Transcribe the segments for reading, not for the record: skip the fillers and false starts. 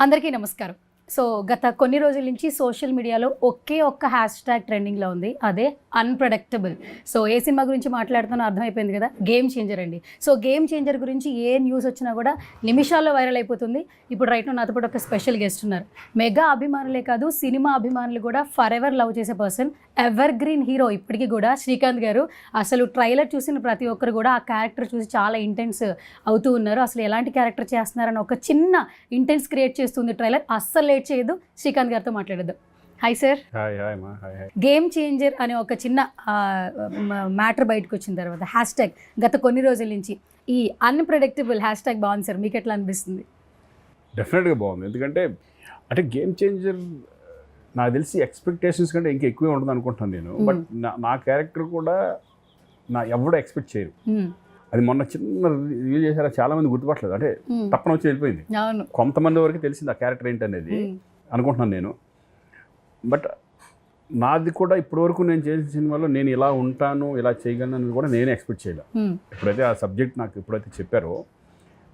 అందరికీ నమస్కారం. సో గత కొన్ని రోజుల నుంచి సోషల్ మీడియాలో ఒకే ఒక్క హ్యాష్ ట్యాగ్ ట్రెండింగ్లో ఉంది, అదే అన్ప్రెడిక్టబుల్. సో ఏ సినిమా గురించి మాట్లాడుతున్నా అర్థమైపోయింది కదా, గేమ్ చేంజర్ అండి. సో గేమ్ చేంజర్ గురించి ఏ న్యూస్ వచ్చినా కూడా నిమిషాల్లో వైరల్ అయిపోతుంది. ఇప్పుడు రైట్ నాతో పాటు ఒక స్పెషల్ గెస్ట్ ఉన్నారు. మెగా అభిమానులే కాదు, సినిమా అభిమానులు కూడా ఫర్ ఎవర్ లవ్ చేసే పర్సన్, ఎవర్ గ్రీన్ హీరో ఇప్పటికీ కూడా శ్రీకాంత్ గారు. అసలు ట్రైలర్ చూసిన ప్రతి ఒక్కరు కూడా ఆ క్యారెక్టర్ చూసి చాలా ఇంటెన్స్ అవుతూ ఉన్నారు. అసలు ఎలాంటి క్యారెక్టర్ చేస్తున్నారని ఒక చిన్న ఇంటెన్స్ క్రియేట్ చేస్తుంది ట్రైలర్. అస్సలు లేట్ చేయదు, శ్రీకాంత్ గారితో మాట్లాడద్దు. Hi sir. గేమ్ చేంజర్ అనే ఒక చిన్న మ్యాటర్ బయటకు వచ్చిన తర్వాత హ్యాష్ ట్యాగ్ గత కొన్ని రోజుల నుంచి ఈ అన్ప్రెడిక్టబుల్ హ్యాష్ ట్యాగ్ బాగుంది సార్, మీకు ఎట్లా అనిపిస్తుంది? డెఫినెట్గా బాగుంది. ఎందుకంటే అంటే గేమ్ చేంజర్ నాకు తెలిసి ఎక్స్పెక్టేషన్స్ కంటే ఇంకా ఎక్కువే ఉంటుంది అనుకుంటున్నాను నేను. బట్ నా క్యారెక్టర్ కూడా ఎవడో ఎక్స్పెక్ట్ చేయరు. అది మొన్న చిన్న రివ్యూ చేశారా, చాలా మంది గుర్తుపట్టలేదు, అంటే తప్పన వచ్చి వెళ్ళిపోయింది. కొంతమంది వరకు తెలిసింది ఆ క్యారెక్టర్ ఏంటనేది అనుకుంటున్నాను నేను. బట్ నాది కూడా ఇప్పటివరకు నేను చేసిన సినిమాలో నేను ఇలా ఉంటాను, ఇలా చేయగలను అనేది కూడా నేనే ఎక్స్పెక్ట్ చేయలేదు. ఎప్పుడైతే ఆ సబ్జెక్ట్ నాకు ఎప్పుడైతే చెప్పారో,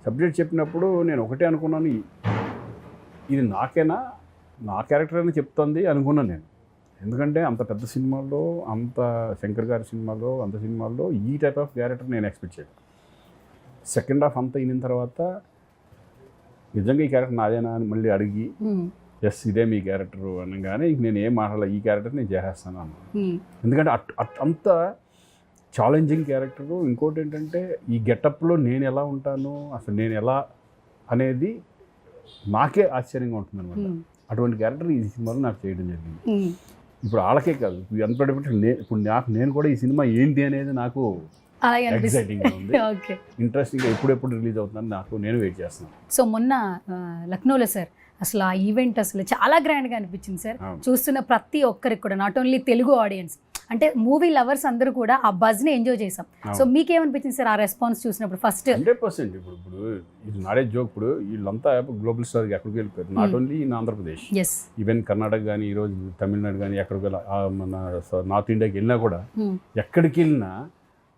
సబ్జెక్ట్ చెప్పినప్పుడు నేను ఒకటే అనుకున్నాను, ఇది నాకేనా, నా క్యారెక్టర్ అని చెప్తుంది అనుకున్నాను నేను. ఎందుకంటే అంత పెద్ద సినిమాల్లో, అంత శంకర్ గారి సినిమాలో, అంత సినిమాల్లో ఈ టైప్ ఆఫ్ క్యారెక్టర్ నేను ఎక్స్పెక్ట్ చేయను. సెకండ్ హాఫ్ అంతా అయిన తర్వాత నిజంగా ఈ క్యారెక్టర్ నాదేనా అని మళ్ళీ అడిగి ఎస్ ఇదే మీ క్యారెక్టర్ అనగానే నేను ఏం మాట్లాడాలి, ఈ క్యారెక్టర్ నేను చేసేస్తాను అన్నాను. ఎందుకంటే అంత ఛాలెంజింగ్ క్యారెక్టరు. ఇంకోటి ఏంటంటే ఈ గెటప్లో నేను ఎలా ఉంటాను, అసలు నేను ఎలా అనేది నాకే ఆశ్చర్యంగా ఉంటుంది అనమాట. అటువంటి క్యారెక్టర్ ఈ సినిమాలో నాకు చేయడం జరిగింది. ఇప్పుడు వాళ్ళకే కాదు, అన్ప్రెడిక్టబుల్ ఇప్పుడు నేను కూడా ఈ సినిమా ఏంటి అనేది నాకు ఎక్సైటింగ్గా ఉంది, ఇంట్రెస్టింగ్గా ఎప్పుడెప్పుడు రిలీజ్ అవుతుందని నేను వెయిట్ చేస్తున్నాను. సో మొన్న లక్నోలో సార్ అసలు ఆ ఈవెంట్ అసలు చాలా గ్రాండ్గా అనిపించింది సార్. చూస్తున్న ప్రతి ఒక్కరికి కూడా, నాట్ ఓన్లీ తెలుగు ఆడియన్స్, అంటే మూవీ లవర్స్ అందరూ కూడా ఆ బజ్ని ఎంజాయ్ చేసాం. సో మీకేమనిపించింది సార్ ఆ రెస్పాన్స్ చూసినప్పుడు? ఫస్ట్ 100% ఇప్పుడు ఇది నాడే జోక్. ఇప్పుడు వీళ్ళంతా గ్లోబల్ స్టార్కి ఎక్కడికి వెళ్ళిపోయారు, not only in Andhra Pradesh, even Karnataka కానీ, ఈరోజు తమిళనాడు కానీ, ఎక్కడికి వెళ్ళా మన నార్త్ ఇండియాకి వెళ్ళినా కూడా, ఎక్కడికి వెళ్ళినా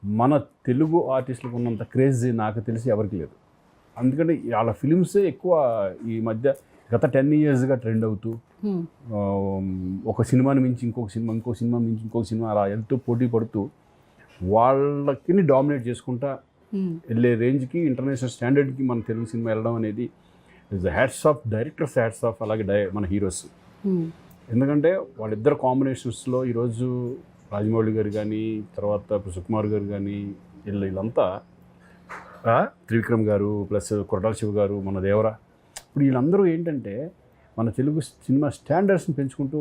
మన తెలుగు ఆర్టిస్టులకు ఉన్నంత క్రేజ్ నాకు తెలిసి ఎవరికి లేదు. అందుకని వాళ్ళ ఫిలిమ్సే ఎక్కువ ఈ మధ్య గత 10 yearsగా ట్రెండ్ అవుతూ, ఒక సినిమాని మించి ఇంకొక సినిమా, ఇంకో సినిమా మించి ఇంకొక సినిమా అలా ఎంతో పోటీ పడుతూ వాళ్ళకి డామినేట్ చేసుకుంటా వెళ్ళే రేంజ్కి, ఇంటర్నేషనల్ స్టాండర్డ్కి మన తెలుగు సినిమా వెళ్ళడం అనేది is the hats off directors, hats off అలాగే మన హీరోస్. ఎందుకంటే వాళ్ళిద్దరు కాంబినేషన్స్లో ఈరోజు రాజమౌళి గారు కానీ, తర్వాత సుకుమార్ గారు కానీ, వీళ్ళంతా, త్రివిక్రమ్ గారు ప్లస్ కొరటాల శివ గారు, మన దేవరా, ఇప్పుడు వీళ్ళందరూ ఏంటంటే మన తెలుగు సినిమా స్టాండర్డ్స్ని పెంచుకుంటూ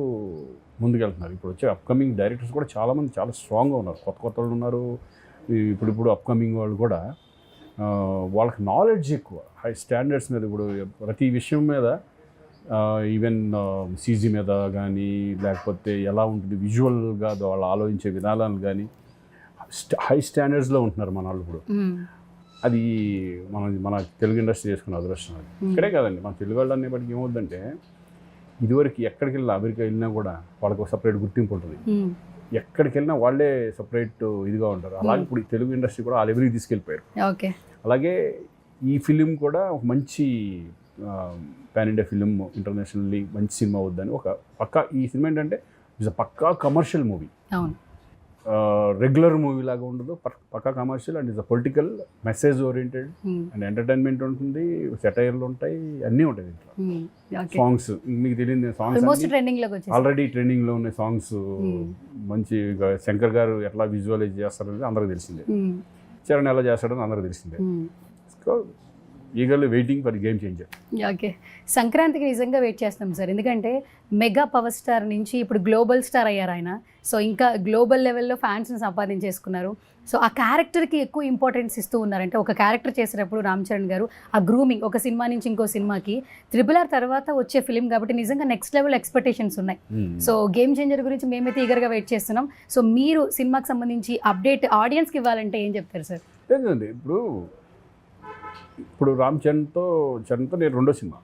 ముందుకెళ్తున్నారు. ఇప్పుడు వచ్చే అప్కమింగ్ డైరెక్టర్స్ కూడా చాలామంది చాలా స్ట్రాంగ్గా ఉన్నారు, కొత్త వాళ్ళు ఉన్నారు. ఇప్పుడు అప్కమింగ్ వాళ్ళు కూడా వాళ్ళకి నాలెడ్జ్ ఎక్కువ, హై స్టాండర్డ్స్ మీద, ఇప్పుడు ప్రతి విషయం మీద, ఈవెన్ సీజీ మీద కానీ, లేకపోతే ఎలా ఉంటుంది విజువల్గా వాళ్ళు ఆలోచించే విధానాలు కానీ హై స్టాండర్డ్స్లో ఉంటున్నారు మన వాళ్ళు ఇప్పుడు. అది మన తెలుగు ఇండస్ట్రీ చేసుకున్న అదృష్టం. అది ఇక్కడే కాదండి, మన తెలుగు వాళ్ళు అనేప్పటికీ ఏమవుతుందంటే, ఇదివరకు ఎక్కడికి వెళ్ళినా, అమెరికా వెళ్ళినా కూడా వాళ్ళకు సపరేట్ గుర్తింపు ఉంటుంది, ఎక్కడికి వెళ్ళినా వాళ్ళే సపరేట్ ఇదిగా ఉంటారు. అలాగే ఇప్పుడు తెలుగు ఇండస్ట్రీ కూడా వాళ్ళ ఎవరికి తీసుకెళ్ళిపోయారు. అలాగే ఈ ఫిలిం కూడా ఒక మంచి పాన్ ఇండియా ఫిలిం, ఇంటర్నేషనల్లీ మంచి సినిమా అవుద్దని ఒక పక్కా, ఈ సినిమా ఏంటంటే ఇట్స్ పక్కా కమర్షియల్ మూవీ, రెగ్యులర్ మూవీ లాగా ఉండదు, పక్కా commercial and it's political message oriented and entertainment ఉంటుంది, సెటైర్లు ఉంటాయి, అన్నీ ఉంటాయి దీంట్లో. సాంగ్స్ మీకు తెలియదు, సాంగ్స్ ఆల్రెడీ ట్రెండింగ్లో ఉన్నాయి సాంగ్స్. మంచి శంకర్ గారు ఎట్లా విజువలైజ్ చేస్తారనేది అందరికి తెలిసిందే, చరణ్ ఎలా చేస్తాడని అందరికి తెలిసిందే. So eagerly waiting for game changer. Okay, సంక్రాంతికి నిజంగా వెయిట్ చేస్తాం సార్, ఎందుకంటే మెగా పవర్ స్టార్ నుంచి ఇప్పుడు గ్లోబల్ స్టార్ అయ్యారు ఆయన. సో ఇంకా గ్లోబల్ లెవెల్లో ఫ్యాన్స్ని సంపాదించేసుకున్నారు. సో ఆ క్యారెక్టర్కి ఎక్కువ ఇంపార్టెన్స్ ఇస్తూ ఉన్నారంటే, ఒక క్యారెక్టర్ చేసేటప్పుడు రామ్ చరణ్ గారు ఆ గ్రూమింగ్, ఒక సినిమా నుంచి ఇంకో సినిమాకి, RRR తర్వాత వచ్చే ఫిలిం కాబట్టి నిజంగా నెక్స్ట్ లెవెల్ ఎక్స్పెక్టేషన్స్ ఉన్నాయి. సో గేమ్ చేంజర్ గురించి మేమైతే ఈగర్గా వెయిట్ చేస్తున్నాం. సో మీరు సినిమాకి సంబంధించి అప్డేట్ ఆడియన్స్కి ఇవ్వాలంటే ఏం చెప్తారు సార్? లేదండి, ఇప్పుడు రామ్ చరణ్తో నేను రెండో సినిమా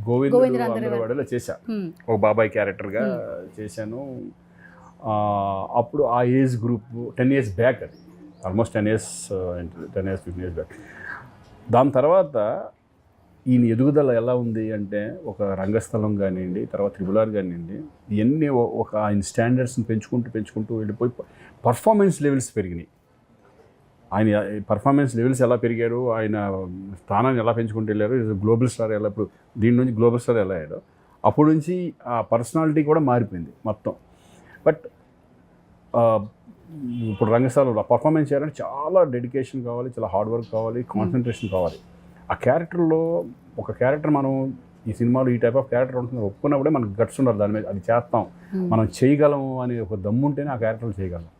గోవిందవాడలో చేశాను, ఒక బాబాయ్ క్యారెక్టర్గా చేశాను. అప్పుడు ఆ ఏజ్ గ్రూప్ 10 years బ్యాక్, అది ఆల్మోస్ట్ 10 years 15 years బ్యాక్. దాని తర్వాత ఈయన ఎదుగుదల ఎలా ఉంది అంటే ఒక రంగస్థలం కానివ్వండి, తర్వాత త్రిబుల్ కానివ్వండి, ఇవన్నీ ఒక ఆయన స్టాండర్డ్స్ని పెంచుకుంటూ వెళ్ళిపోయి పర్ఫార్మెన్స్ లెవెల్స్ పెరిగినాయి. ఆయన పర్ఫార్మెన్స్ లెవెల్స్ ఎలా పెరిగారు, ఆయన స్థానాన్ని ఎలా పెంచుకుంటూ వెళ్ళారు, గ్లోబల్ స్టార్ ఎలా, ఇప్పుడు దీని నుంచి గ్లోబల్ స్టార్ ఎలా అయ్యాడో అప్పటి నుంచి ఆ పర్సనాలిటీ కూడా మారిపోయింది మొత్తం. బట్ ఇప్పుడు రంగస్థలంలో పర్ఫార్మెన్స్ చేయాలంటే చాలా డెడికేషన్ కావాలి, చాలా హార్డ్ వర్క్ కావాలి, కాన్సన్ట్రేషన్ కావాలి. ఆ క్యారెక్టర్లో ఒక క్యారెక్టర్ మనం ఈ సినిమాలో ఈ టైప్ ఆఫ్ క్యారెక్టర్ ఉంటుంది ఒప్పుకున్నప్పుడే మనకు గట్స్ ఉండాలి, దాని మీద అది చేస్తాం, మనం చేయగలము అనే ఒక దమ్ము ఉంటేనే ఆ క్యారెక్టర్లు చేయగలం.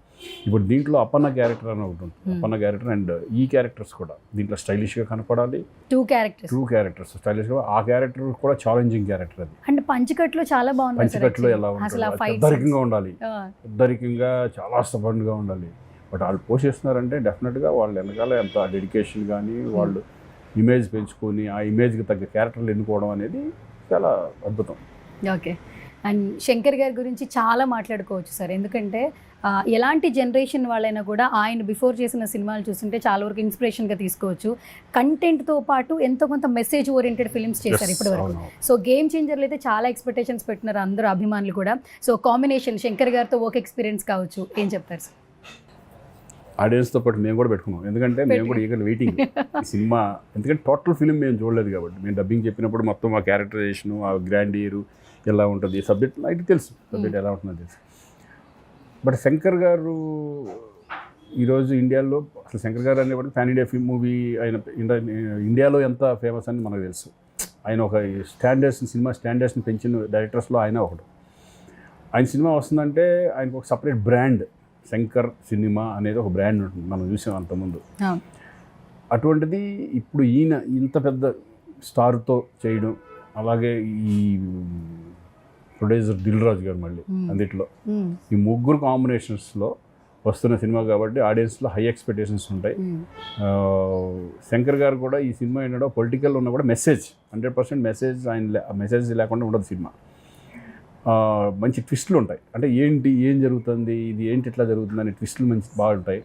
ఇప్పుడు దీంట్లో అప్పన్న క్యారెక్టర్ అని ఒకటి ఉంటుంది, అప్పన్న క్యారెక్టర్ అండ్ ఈ క్యారెక్టర్స్ కూడా దీంట్లో స్టైలిష్గా కనపడాలి. టూ క్యారెక్టర్స్ స్టైలిష్గా, ఆ క్యారెక్టర్ కూడా ఛాలెంజింగ్ క్యారెక్టర్ అది. అంటే పంచకట్లో చాలా బాగుంది, పంచకట్లో ఎలా ఉంటుంది, పెద్దరికంగా ఉండాలి, పెద్దరికంగా చాలా స్టబర్న్గా ఉండాలి. బట్ వాళ్ళు పోషిస్తున్నారంటే డెఫినెట్గా వాళ్ళు వెనకాల ఎంత డెడికేషన్ కానీ వాళ్ళు ఇమేజ్ పెంచుకొని ఆ ఇమేజ్కి తగ్గ క్యారెక్టర్లు ఎన్నుకోవడం అనేది చాలా అద్భుతం. ఓకే. అండ్ శంకర్ గారి గురించి చాలా మాట్లాడుకోవచ్చు సార్, ఎందుకంటే ఎలాంటి జనరేషన్ వాళ్ళైనా కూడా ఆయన బిఫోర్ చేసిన సినిమాలు చూస్తుంటే చాలా వరకు ఇన్స్పిరేషన్గా తీసుకోవచ్చు. కంటెంట్తో పాటు ఎంతో కొంత మెసేజ్ ఓరియంటెడ్ ఫిల్మ్స్ చేశారు ఇప్పటివరకు. సో గేమ్ చేంజర్లు అయితే చాలా ఎక్స్పెక్టేషన్స్ పెట్టినారు అందరూ అభిమానులు కూడా. సో కాంబినేషన్ శంకర్ గారితో వర్క్ ఎక్స్పీరియన్స్ కావచ్చు, ఏం చెప్తారు సార్? ఆడియన్స్తో పాటు మేము కూడా పెట్టుకున్నాం, ఎందుకంటే మేము కూడా ఈగర్ వెయిటింగ్ ఈ సినిమా, ఎందుకంటే టోటల్ ఫిల్మ్ మేము చూడలేదు కాబట్టి. మేము డబ్బింగ్ చెప్పినప్పుడు మొత్తం ఆ క్యారెక్టరైజేషను, ఆ గ్రాండియరు ఎలా ఉంటుంది, సబ్జెక్ట్ అయితే తెలుసు, సబ్జెక్ట్ ఎలా ఉంటుందో తెలుసు. బట్ శంకర్ గారు ఈరోజు ఇండియాలో అసలు శంకర్ గారు అనేవాడు ప్యాన్ ఇండియా ఫిల్మ్ మూవీ, ఆయన ఇండియాలో ఎంత ఫేమస్ అని మనకు తెలుసు. ఆయన ఒక సినిమా స్టాండర్డ్స్ని పెంచిన డైరెక్టర్స్లో ఆయన ఒకడు. ఆయన సినిమా వస్తుందంటే ఆయనకు ఒక సపరేట్ బ్రాండ్, శంకర్ సినిమా అనేది ఒక బ్రాండ్ ఉంటుంది, మనం చూసాం అంతకుముందు. అటువంటిది ఇప్పుడు ఈయన ఇంత పెద్ద స్టార్తో చేయడం, అలాగే ఈ ప్రొడ్యూసర్ దిల్ రాజు గారు మళ్ళీ అందుట్లో, ఈ ముగ్గురు కాంబినేషన్స్లో వస్తున్న సినిమా కాబట్టి ఆడియన్స్లో హై ఎక్స్పెక్టేషన్స్ ఉంటాయి. శంకర్ గారు కూడా ఈ సినిమా ఏంటంటే పొలిటికల్ ఉన్నా కూడా మెసేజ్ 100% మెసేజ్, ఆయన మెసేజ్ లేకుండా ఉండదు సినిమా. మంచి ట్విస్టులు ఉంటాయి, అంటే ఏం జరుగుతుంది, ఇది ఏంటి ఇట్లా జరుగుతుంది అనే ట్విస్టులు మంచి బాగుంటాయి.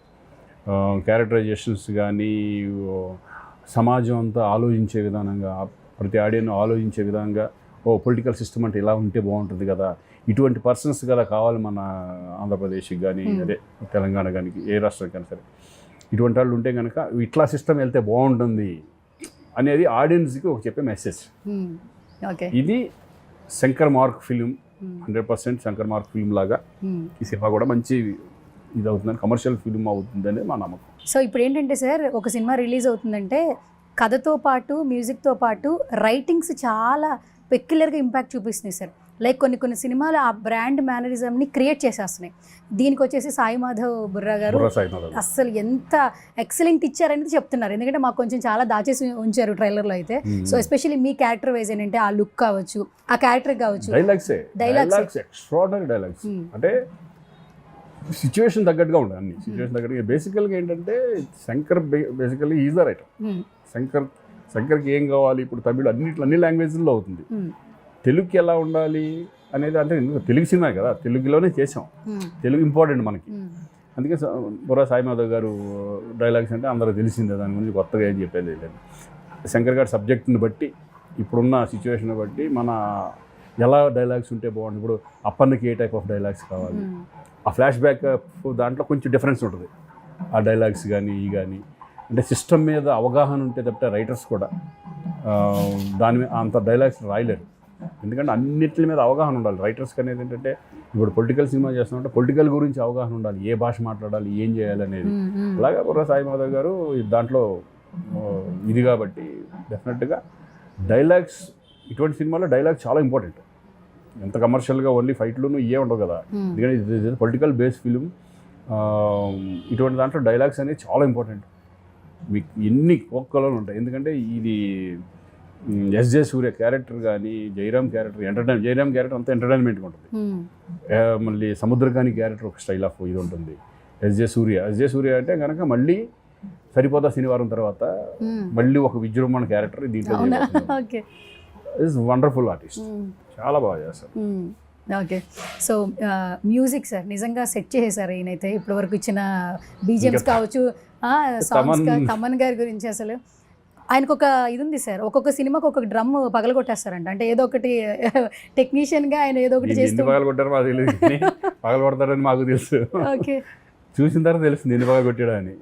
క్యారెక్టరైజేషన్స్ కానీ సమాజం అంతా ఆలోచించే విధానంగా, ప్రతి ఆడియన్ ఆలోచించే విధంగా, పొలిటికల్ సిస్టమ్ అంటే ఇలా ఉంటే బాగుంటుంది కదా, ఇటువంటి పర్సన్స్ కదా కావాలి మన ఆంధ్రప్రదేశ్కి కానీ అదే తెలంగాణ కానీ ఏ రాష్ట్రానికి కానీ సరే, ఇటువంటి వాళ్ళు ఉంటే కనుక ఇట్లా సిస్టమ్ వెళ్తే బాగుంటుంది అనేది ఆడియన్స్కి ఒక చెప్పే మెసేజ్. ఇది Shankar mark film, 100% Shankar mark film లాగా ఈ సినిమా కూడా మంచి ఇది అవుతుందని, కమర్షియల్ ఫిల్మ్ అవుతుందని మా నమ్మకం. సో ఇప్పుడు ఏంటంటే సార్, ఒక సినిమా రిలీజ్ అవుతుందంటే కథతో పాటు మ్యూజిక్తో పాటు రైటింగ్స్ చాలా పెక్యులర్గా ఇంపాక్ట్ చూపిస్తున్నాయి సార్. లైక్ కొన్ని సినిమాలు ఆ బ్రాండ్ మేనరిజంని క్రియేట్ చేసేస్తున్నాయి. దీనికి వచ్చేసి సాయి మాధవ్ బుర్రా గారు అస్సలు ఎంత ఎక్సలెంట్ ఇచ్చారనేది చెప్తున్నారు, ఎందుకంటే మాకు కొంచెం చాలా దాచేసి ఉంచారు ట్రైలర్లో అయితే. సో ఎస్పెషల్లీ మీ క్యారెక్టర్ వైజ్ ఏంటంటే ఆ లుక్ కావచ్చు, ఆ క్యారెక్టర్ కావచ్చు, డైలాగ్స్ ఎక్స్ట్రార్డినరీ డైలాగ్స్, అంటే సిచ్యువేషన్ తగ్గట్టుగా ఉంటాయి అన్ని, సిచ్యువేషన్ తగ్గట్టుగా. బేసికల్గా ఏంటంటే Shankar basically is the writer. శంకర్కి ఏం కావాలి, ఇప్పుడు తమిళ అన్ని లాంగ్వేజ్లో అవుతుంది, తెలుగుకి ఎలా ఉండాలి అనేది, అంటే తెలుగు సినిమా కదా, తెలుగులోనే చేసాం, తెలుగు ఇంపార్టెంట్ మనకి. అందుకే బుర్రా సాయి మాధవ్ గారు డైలాగ్స్ అంటే అందరూ తెలిసిందే, దాని గురించి కొత్తగా ఏం చెప్పేది లేదు. శంకర్ గారి సబ్జెక్ట్ని బట్టి, ఇప్పుడున్న సిచ్యువేషన్ బట్టి మన ఎలా డైలాగ్స్ ఉంటే బాగుంటుంది. ఇప్పుడు అప్పన్నకి ఏ టైప్ ఆఫ్ డైలాగ్స్ కావాలి, ఆ ఫ్లాష్ బ్యాక్ దాంట్లో కొంచెం డిఫరెన్స్ ఉంటుంది, ఆ డైలాగ్స్ కానీ కానీ అంటే సిస్టమ్ మీద అవగాహన ఉంటే తప్పితే రైటర్స్ కూడా దాని మీద అంత డైలాగ్స్ రాయలేరు, ఎందుకంటే అన్నిటి మీద అవగాహన ఉండాలి రైటర్స్కి. అనేది ఏంటంటే ఇప్పుడు పొలిటికల్ సినిమా చేస్తున్నట్టు పొలిటికల్ గురించి అవగాహన ఉండాలి, ఏ భాష మాట్లాడాలి, ఏం చేయాలి అనేది. అలాగే బుర్రా సాయి మాధవ్ గారు దాంట్లో ఇది కాబట్టి డెఫినెట్గా డైలాగ్స్, ఇటువంటి సినిమాలో డైలాగ్స్ చాలా ఇంపార్టెంట్. ఎంత కమర్షియల్గా ఓన్లీ ఫైట్లును ఇవే ఉండవు కదా, ఎందుకంటే ఇది పొలిటికల్ బేస్ ఫిలిం. ఇటువంటి దాంట్లో డైలాగ్స్ అనేది చాలా ఇంపార్టెంట్. మీకు ఎన్ని ఒక్కలో ఉంటాయి, ఎందుకంటే ఇది ఎస్జే సూర్య క్యారెక్టర్ కానీ, జయరామ్ క్యారెక్టర్ అంతా ఎంటర్టైన్మెంట్గా ఉంటుంది. మళ్ళీ సముద్రకాని క్యారెక్టర్ ఒక స్టైల్ ఆఫ్ ఇది ఉంటుంది. ఎస్జే సూర్య అంటే కనుక మళ్ళీ సరిపోతా శనివారం తర్వాత మళ్ళీ ఒక విజృంభణ క్యారెక్టర్ దీంట్లో ఈజ్ వండర్ఫుల్ ఆర్టిస్ట్, చాలా బాగా చేస్తారు. ఓకే. సో మ్యూజిక్ సార్ నిజంగా సెట్ చేసేసారు ఈయనైతే, ఇప్పటివరకు ఇచ్చిన బీజిఎమ్స్ కావచ్చు, సాంగ్స్, తమన్ గారి గురించి అసలు ఆయనకు ఒక ఇది ఉంది సార్, ఒక్కొక్క సినిమాకి ఒక్కొక్క డ్రమ్ పగలగొట్టేస్తారంట. అంటే ఏదో ఒకటి టెక్నీషియన్గా ఆయన ఏదో ఒకటి చేస్తూ పగలు కొట్టారు మాకు తెలియదు, పగలు కొడతారని మాకు తెలుసు. ఓకే, చూసిన తర్వాత తెలుస్తుంది ఎన్ని పగలు కొట్టాడు అని.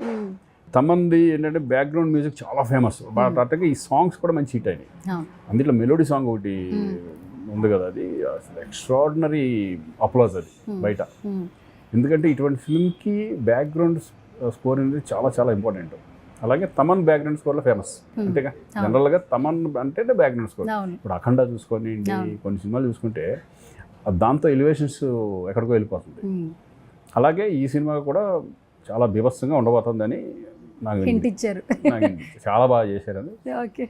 తమంది ఏంటంటే బ్యాక్గ్రౌండ్ మ్యూజిక్ చాలా ఫేమస్, బట్ అట్లాగే ఈ సాంగ్స్ కూడా మంచి హిట్ అయినాయి. అందులో మెలోడీ సాంగ్ ఒకటి ఉంది కదా, అది అసలు ఎక్స్ట్రాడినరీ అప్లాజ్ అది బయట. ఎందుకంటే ఇటువంటి ఫిల్మ్కి బ్యాక్గ్రౌండ్ స్కోర్ అనేది చాలా చాలా ఇంపార్టెంట్. అలాగే తమన్ బ్యాక్గ్రౌండ్ స్కోర్లో ఫేమస్, అంతేగా జనరల్గా తమన్ అంటే బ్యాక్గ్రౌండ్ స్కోర్. ఇప్పుడు అఖండ చూసుకోండి, కొన్ని సినిమాలు చూసుకుంటే దాంతో ఎలివేషన్స్ ఎక్కడికో వెళ్ళిపోతుంది. అలాగే ఈ సినిమా కూడా చాలా బీభత్సంగా ఉండబోతుందని నాకు హింటిచ్చారు. చాలా బాగా చేశారని. ఓకే,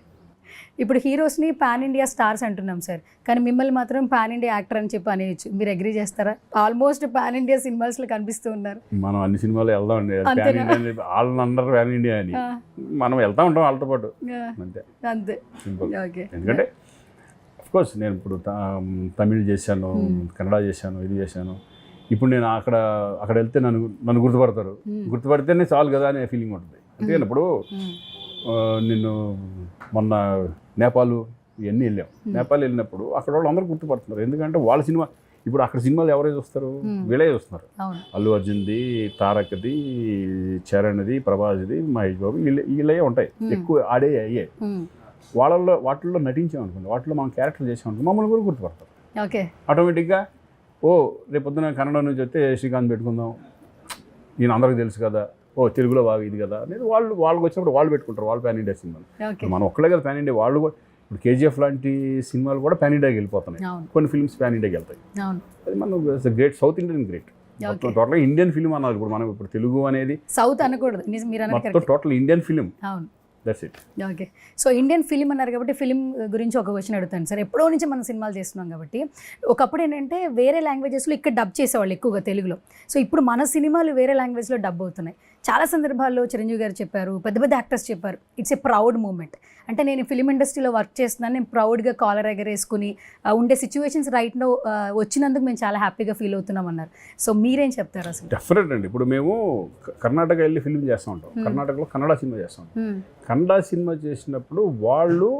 ఇప్పుడు హీరోస్ని పాన్ ఇండియా స్టార్స్ అంటున్నాం సార్, కానీ మిమ్మల్ని మాత్రం పాన్ ఇండియా యాక్టర్ అని చెప్పి అనేయచ్చు. మీరు అగ్రీ చేస్తారా? ఆల్మోస్ట్ పాన్ ఇండియా సినిమాస్లో కనిపిస్తూ ఉన్నారు. మనం అన్ని సినిమాలు వెళ్దాం అండి, వాళ్ళని అందరు పాన్ ఇండియా అని మనం వెళ్తా ఉంటాం వాళ్ళతో పాటు, అంతే అంతే. సింపుల్. ఓకే, ఎందుకంటే అఫ్కోర్స్ నేను ఇప్పుడు తమిళ్ చేశాను, కన్నడ చేశాను, ఇది చేశాను. ఇప్పుడు నేను అక్కడ వెళ్తే నన్ను గుర్తుపడతారు, గుర్తుపడితేనే చాలు కదా అనే ఫీలింగ్ ఉంటుంది. అంతేగాని ఇప్పుడు నిన్ను మొన్న నేపాల్ ఇవన్నీ వెళ్ళాం. నేపాల్ వెళ్ళినప్పుడు అక్కడ వాళ్ళు అందరూ గుర్తుపడుతున్నారు, ఎందుకంటే వాళ్ళ సినిమా ఇప్పుడు అక్కడ సినిమాలు ఎవరైతే చూస్తారు, వీళ్ళే చూస్తున్నారు. అల్లు అర్జున్ది, తారక్ది, చరణ్ది, ప్రభాస్ది, మహేష్ బాబు, వీళ్ళే ఉంటాయి ఎక్కువ ఆడే అయ్యే. వాటిల్లో నటించామనుకోండి, వాటిలో మనం క్యారెక్టర్ చేసామనుకో మమ్మల్ని కూడా గుర్తుపడతారు. ఓకే, ఆటోమేటిక్గా రేపు పొద్దున కన్నడ నుంచి వస్తే శ్రీకాంత్ పెట్టుకుందాం, నేను అందరికీ తెలుసు కదా, తెలుగులో బాగా ఇది కదా అనేది వాళ్ళకి వచ్చినప్పుడు వాళ్ళు పెట్టుకుంటారు, వాళ్ళు పాన్ ఇండియా సినిమాలు. మనం ఒక్కడే కదా పాన్ ఇండియా, వాళ్ళు కూడా ఇప్పుడు కేజీఎఫ్ లాంటి సినిమాలు కూడా పాన్ ఇండియాకి వెళ్ళిపోతున్నాయి, కొన్ని ఫిల్మ్స్ పాన్ ఇండియాకి వెళ్తాయి. అది మనం గ్రేట్, సౌత్ ఇండియన్ గ్రేట్, టోటల్గా ఇండియన్ ఫిల్మ్ అన్నారు. ఇప్పుడు మనం ఇప్పుడు తెలుగు అనేది సౌత్ అనకూడదు, మొత్తం total Indian film. That's it. Okay, so Indian film అన్నారు కాబట్టి ఫిలిం గురించి ఒక క్వశ్చన్ అడుగుతాను సార్. ఎప్పుడో నుంచి మనం సినిమాలు చేస్తున్నాం కాబట్టి ఒకప్పుడు ఏంటంటే వేరే లాంగ్వేజెస్లో ఇక్కడ డబ్ చేసేవాళ్ళు ఎక్కువగా తెలుగులో. సో ఇప్పుడు మన సినిమాలు వేరే లాంగ్వేజ్లో డబ్ అవుతున్నాయి. చాలా సందర్భాల్లో చిరంజీవి గారు చెప్పారు, పెద్ద పెద్ద యాక్టర్స్ చెప్పారు, ఇట్స్ ఏ ప్రౌడ్ మూమెంట్. అంటే నేను ఫిలిం ఇండస్ట్రీలో వర్క్ చేస్తున్నాను, నేను ప్రౌడ్గా కాలర్ ఎగరేసుకుని ఉండే సిచ్యువేషన్స్ రైట్లో వచ్చినందుకు మేము చాలా హ్యాపీగా ఫీల్ అవుతున్నాం అన్నారు. సో మీరేం చెప్తారు అసలు? డెఫినెట్ అండి. ఇప్పుడు మేము కర్ణాటక వెళ్ళి ఫిలిం చేస్తూ ఉంటాం, కర్ణాటకలో కన్నడ సినిమా చేస్తాం. కన్నడ సినిమా చేసినప్పుడు వాళ్ళు